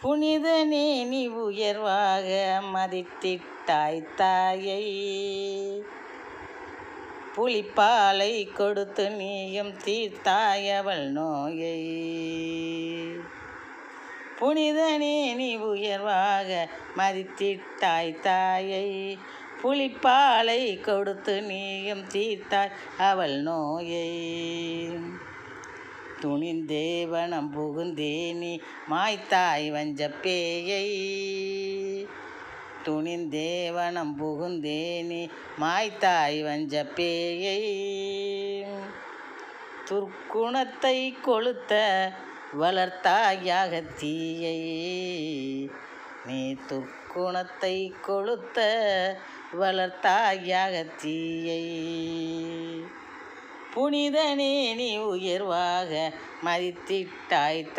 புனிதனே நீ உயர்வாக மதித்திட்டாய் தாயை. புலிப்பாலை கொடுத்து நீயும் தீர்த்தாய் அவள் நோயை. புனிதனே நீ உயர்வாக மதித்திட்டாய் தாயை. புலிப்பாலை கொடுத்து நீயும் தீர்த்தாய் அவள் நோயை. துணிந்தே வனம் புகுந்தே நீ மாய்த்தாய் வஞ்சப்பேயை. துணிந்தே வனம் புகுந்தே நீ மாய்த்தாய் வஞ்சப்பேயை. துர்க்குணத்தை கொளுத்த வளர்த்தாயாக தீயை. நீ துர்க்குணத்தை கொளுத்த வளர்த்தாயாக தீயை. புனிதனே நீ உயர்வாக மதித்திட்டாய்